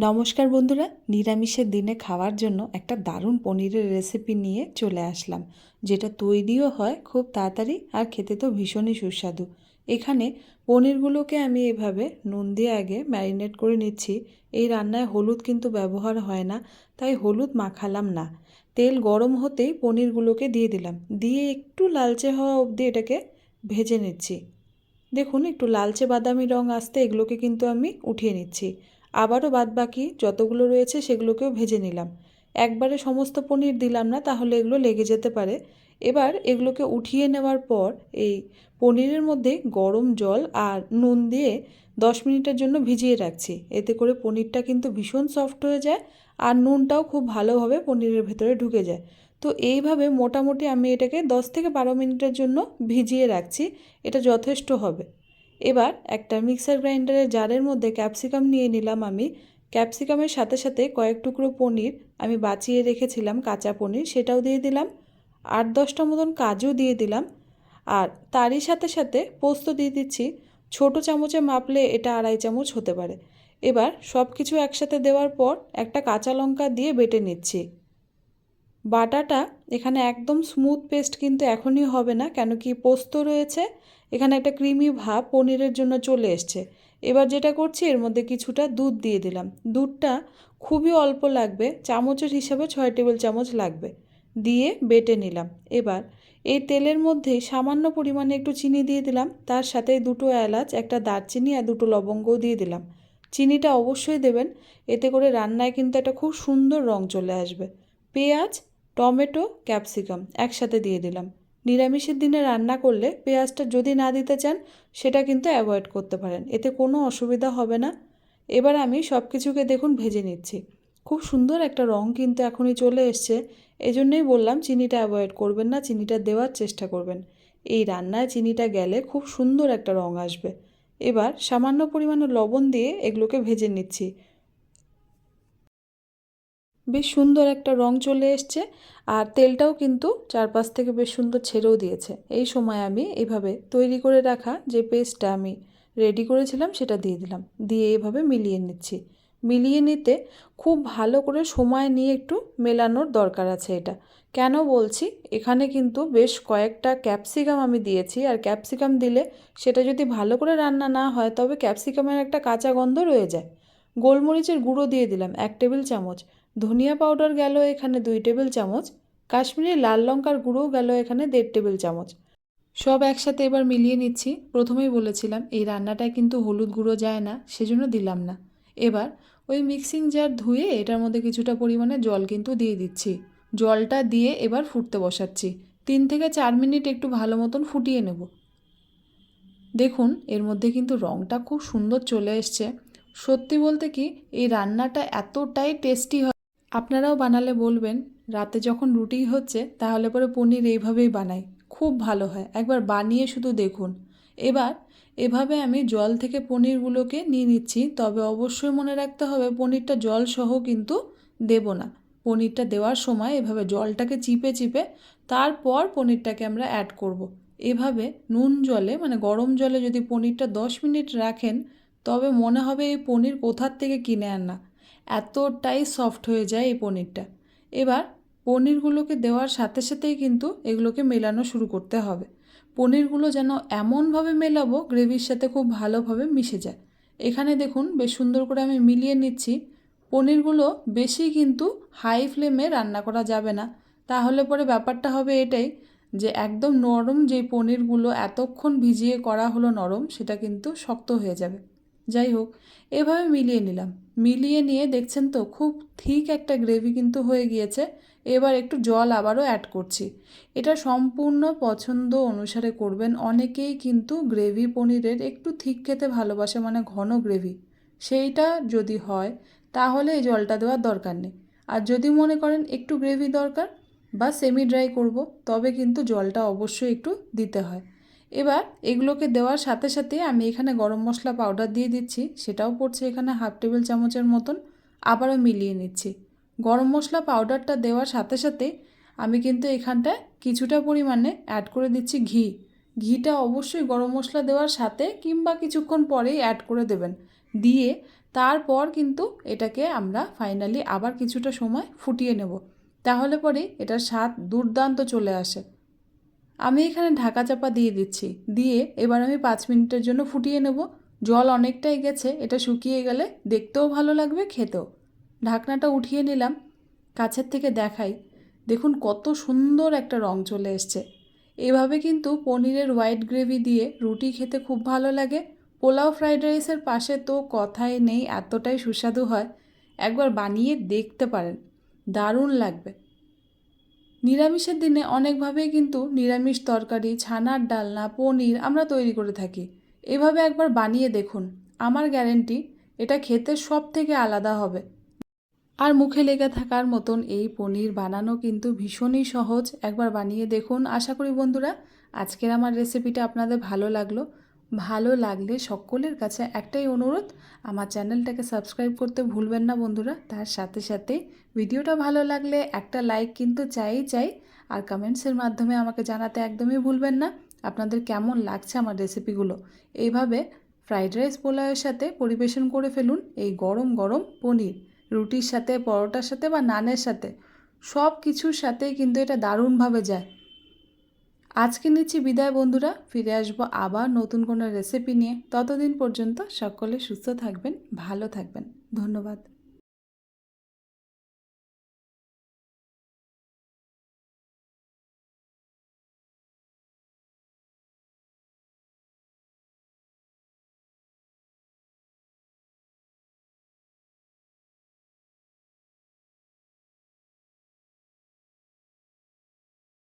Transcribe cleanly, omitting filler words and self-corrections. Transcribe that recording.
নমস্কার বন্ধুরা, নিরামিষের দিনে খাওয়ার জন্য একটা দারুণ পনিরের রেসিপি নিয়ে চলে আসলাম, যেটা তৈরিও হয় খুব তাড়াতাড়ি আর খেতে তো ভীষণই সুস্বাদু। এখানে পনিরগুলোকে আমি এভাবে নুন দিয়ে আগে ম্যারিনেট করে নিচ্ছি। এই রান্নায় হলুদ কিন্তু ব্যবহার হয় না, তাই হলুদ মাখালাম না। তেল গরম হতেই পনিরগুলোকে দিয়ে দিলাম, দিয়ে একটু লালচে হওয়া অবধি এটাকে ভেজে নিচ্ছি। দেখুন একটু লালচে বাদামি রং আসতে এগুলোকে কিন্তু আমি উঠিয়ে নিচ্ছি। আবারও বাদবাকি যতগুলো রয়েছে সেগুলোকেও ভেজে নিলাম। একবারে সমস্ত পনির দিলাম না, তাহলে এগুলো লেগে যেতে পারে। এবার এগুলোকে উঠিয়ে নেওয়ার পর এই পনিরের মধ্যে গরম জল আর নুন দিয়ে 10 মিনিটের জন্য ভিজিয়ে রাখছি। এতে করে পনিরটা কিন্তু ভীষণ সফট হয়ে যায় আর নুনটাও খুব ভালোভাবে পনিরের ভেতরে ঢুকে যায়। তো এইভাবে মোটামুটি আমি এটাকে 10 থেকে 12 মিনিটের জন্য ভিজিয়ে রাখছি। এটা যথেষ্ট হবে। এবার একটা মিক্সার গ্রাইন্ডারের জারের মধ্যে ক্যাপসিকাম নিয়ে নিলাম আমি। ক্যাপসিকামের সাথে সাথে কয়েক টুকরো পনির আমি বাঁচিয়ে রেখেছিলাম, কাঁচা পনির, সেটাও দিয়ে দিলাম। 8-10টা মতন কাজু দিয়ে দিলাম। আর তারই সাথে সাথে পোস্ত দিয়ে দিচ্ছি। ছোট চামচে মাপলে এটা 2.5 চামচ হতে পারে। এবার সব কিছু একসাথে দেওয়ার পর একটা কাঁচা লঙ্কা দিয়ে বেটে নিচ্ছি। বাটাটা এখানে একদম স্মুথ পেস্ট কিন্তু এখনই হবে না, কেন কি পোস্ত রয়েছে। এখানে একটা ক্রিমি ভাব পনিরের জন্য চলে এসছে। এবার যেটা করছি, এর মধ্যে কিছুটা দুধ দিয়ে দিলাম। দুধটা খুবই অল্প লাগবে, চামচের হিসাবে 6 টেবিল চামচ লাগবে। দিয়ে বেটে নিলাম। এবার এই তেলের মধ্যেই সামান্য পরিমাণে একটু চিনি দিয়ে দিলাম, তার সাথে 2টো এলাচ, একটা দারচিনি আর 2টো লবঙ্গও দিয়ে দিলাম। চিনিটা অবশ্যই দেবেন, এতে করে রান্নায় কিন্তু একটা খুব সুন্দর রং চলে আসবে। পেঁয়াজ, টমেটো, ক্যাপসিকাম একসাথে দিয়ে দিলাম। নিরামিষের দিনে রান্না করলে পেঁয়াজটা যদি না দিতে চান সেটা কিন্তু অ্যাভয়েড করতে পারেন, এতে কোনো অসুবিধা হবে না। এবার আমি সব কিছুকে দেখুন ভেজে নিচ্ছি। খুব সুন্দর একটা রং কিন্তু এখনই চলে এসছে। এই জন্যই বললাম চিনিটা অ্যাভয়েড করবেন না, চিনিটা দেওয়ার চেষ্টা করবেন। এই রান্নায় চিনিটা গেলে খুব সুন্দর একটা রং আসবে। এবার সামান্য পরিমাণে লবণ দিয়ে এগুলোকে ভেজে নিচ্ছি। বেশ সুন্দর একটা রং চলে এসছে আর তেলটাও কিন্তু চারপাশ থেকে বেশ সুন্দর ছেড়েও দিয়েছে। এই সময় আমি এইভাবে তৈরি করে রাখা যে পেস্টটা আমি রেডি করেছিলাম সেটা দিয়ে দিলাম, দিয়ে এভাবে মিলিয়ে নিচ্ছি। মিলিয়ে নিতে খুব ভালো করে সময় নিয়ে একটু মেলানোর দরকার আছে। এটা কেন বলছি, এখানে কিন্তু বেশ কয়েকটা ক্যাপসিকাম আমি দিয়েছি, আর ক্যাপসিকাম দিলে সেটা যদি ভালো করে রান্না না হয় তবে ক্যাপসিকামের একটা কাঁচা গন্ধ রয়ে যায়। গোলমরিচের গুঁড়ো দিয়ে দিলাম 1 টেবিল চামচ, ধনিয়া পাউডার গেল এখানে 2 টেবিল চামচ, কাশ্মীরি লাল লঙ্কার গুঁড়োও গেল এখানে 1.5 টেবিল চামচ। সব একসাথে এবার মিলিয়ে নিচ্ছি। প্রথমেই বলেছিলাম এই রান্নাটায় কিন্তু হলুদ গুঁড়ো যায় না, সেজন্য দিলাম না। এবার ওই মিক্সিং জার ধুয়ে এটার মধ্যে কিছুটা পরিমাণে জল কিন্তু দিয়ে দিচ্ছি। জলটা দিয়ে এবার ফুটতে বসাচ্ছি। 3 থেকে 4 মিনিট একটু ভালো মতন ফুটিয়ে নেব। দেখুন এর মধ্যে কিন্তু রঙটা খুব সুন্দর চলে এসছে। সত্যি বলতে কি, এই রান্নাটা এতটাই টেস্টি হয়, আপনারাও বানালে বলবেন। রাতে যখন রুটি হচ্ছে তাহলে পরে পনির এইভাবেই বানাই, খুব ভালো হয়, একবার বানিয়ে শুধু দেখুন। এবার এভাবে আমি জল থেকে পনিরগুলোকে নিয়ে নিচ্ছি, তবে অবশ্যই মনে রাখতে হবে পনিরটা জল সহ কিন্তু দেব না। পনিরটা দেওয়ার সময় এভাবে জলটাকে চিপে চিপে তারপর পনিরটাকে আমরা অ্যাড করব। এভাবে নুন জলে মানে গরম জলে যদি পনিরটা 10 মিনিট রাখেন তবে মনে হবে এই পনির কোথার থেকে কিনে আনা, এতটাই সফট হয়ে যায় এই পনিরটা। এবার পনিরগুলোকে দেওয়ার সাথে সাথেই কিন্তু এগুলোকে মেলানো শুরু করতে হবে। পনিরগুলো যেন এমনভাবে মেলাবো গ্রেভির সাথে খুব ভালোভাবে মিশে যায়। এখানে দেখুন বেশ সুন্দর করে আমি মিলিয়ে নিচ্ছি। পনিরগুলো বেশি কিন্তু হাই ফ্লেমে রান্না করা যাবে না, তাহলে পরে ব্যাপারটা হবে এটাই যে একদম নরম যে পনিরগুলো এতক্ষণ ভিজিয়ে করা হলো নরম, সেটা কিন্তু শক্ত হয়ে যাবে। যাই হোক, এভাবে মিলিয়ে নিলাম। মিলিয়ে নিয়ে দেখছেন তো খুব থিক একটা গ্রেভি কিন্তু হয়ে গিয়েছে। এবার একটু জল আবারও অ্যাড করছি। এটা সম্পূর্ণ পছন্দ অনুসারে করবেন। অনেকেই কিন্তু গ্রেভি পনিরের একটু থিক খেতে ভালোবাসে, মানে ঘন গ্রেভি। সেইটা যদি হয় তাহলে এই জলটা দেওয়ার দরকার নেই। আর যদি মনে করেন একটু গ্রেভি দরকার বা সেমি ড্রাই করব, তবে কিন্তু জলটা অবশ্যই একটু দিতে হয়। এবার এগুলোকে দেওয়ার সাথে সাথে আমি এখানে গরম মশলা পাউডার দিয়ে দিচ্ছি, সেটাও পড়ছে এখানে 1/2 টেবিল চামচের মতন। আবারও মিলিয়ে নিচ্ছি। গরম মশলা পাউডারটা দেওয়ার সাথে সাথে আমি কিন্তু এখানটায় কিছুটা পরিমাণে অ্যাড করে দিচ্ছি ঘি। ঘিটা অবশ্যই গরম মশলা দেওয়ার সাথে কিংবা কিছুক্ষণ পরেই অ্যাড করে দেবেন। দিয়ে তারপর কিন্তু এটাকে আমরা ফাইনালি আবার কিছুটা সময় ফুটিয়ে নেব, তাহলে পরেই এটার স্বাদ দুর্দান্ত চলে আসে। আমি এখানে ঢাকা চাপা দিয়ে দিচ্ছি, দিয়ে এবার আমি 5 মিনিটের জন্য ফুটিয়ে নেব। জল অনেকটাই গেছে, এটা শুকিয়ে গেলে দেখতেও ভালো লাগবে, খেতেও। ঢাকনাটা উঠিয়ে নিলাম, কাছের থেকে দেখাই। দেখুন কত সুন্দর একটা রং চলে এসছে। এভাবে কিন্তু পনিরের হোয়াইট গ্রেভি দিয়ে রুটি খেতে খুব ভালো লাগে। পোলাও ফ্রাইড রাইসের পাশে তো কথাই নেই, এতটাই সুস্বাদু হয়। একবার বানিয়ে দেখতে পারেন, দারুণ লাগবে। নিরামিষের দিনে অনেকভাবেই কিন্তু নিরামিষ তরকারি, ছানার ডালনা, পনির আমরা তৈরি করে থাকি। এভাবে একবার বানিয়ে দেখুন, আমার গ্যারেন্টি এটা খেতে সব থেকে আলাদা হবে। আর মুখে লেগে থাকার মতন এই পনির বানানো কিন্তু ভীষণই সহজ। একবার বানিয়ে দেখুন। আশা করি বন্ধুরা আজকের আমার রেসিপিটা আপনাদের ভালো লাগলো। ভালো লাগলে সকলের কাছে একটাই অনুরোধ, আমার চ্যানেলটাকে সাবস্ক্রাইব করতে ভুলবেন না বন্ধুরা। তার সাথে সাথে ভিডিওটা ভালো লাগলে একটা লাইক কিন্তু চাই। আর কমেন্টসের মাধ্যমে আমাকে জানাতে একদমই ভুলবেন না আপনাদের কেমন লাগছে আমার রেসিপিগুলো। এইভাবে ফ্রাইড রাইস পোলাওয়ের সাথে পরিবেশন করে ফেলুন এই গরম গরম পনির। রুটির সাথে, পরোটার সাথে বা নানের সাথে, সব কিছুর সাথেই কিন্তু এটা দারুণভাবে যায়। আজকে নিচ্ছি বিদায় বন্ধুরা, ফিরে আসবো আবার নতুন কোনো রেসিপি নিয়ে। ততদিন পর্যন্ত সকলে সুস্থ থাকবেন, ভালো থাকবেন। ধন্যবাদ।